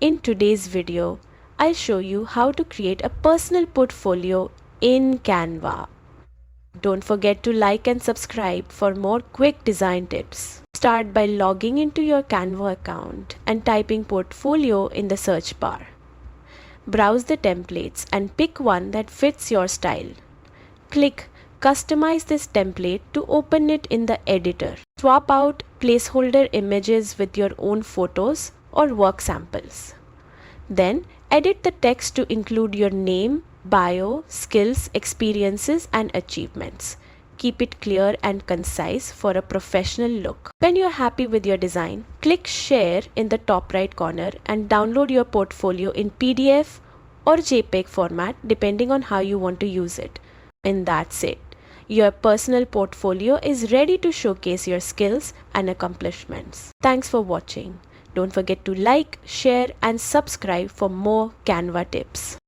In today's video, I'll show you how to create a personal portfolio in Canva. Don't forget to like and subscribe for more quick design tips. Start by logging into your Canva account and typing portfolio in the search bar. Browse the templates and pick one that fits your style. Click Customize this template to open it in the editor. Swap out placeholder images with your own photos or work samples. Then edit the text to include your name, bio, skills, experiences, and achievements. Keep it clear and concise for a professional look. When you're happy with your design, click Share in the top right corner and download your portfolio in PDF or JPEG format depending on how you want to use it. And that's it. Your personal portfolio is ready to showcase your skills and accomplishments. Thanks for watching. Don't forget to like, share, and subscribe for more Canva tips.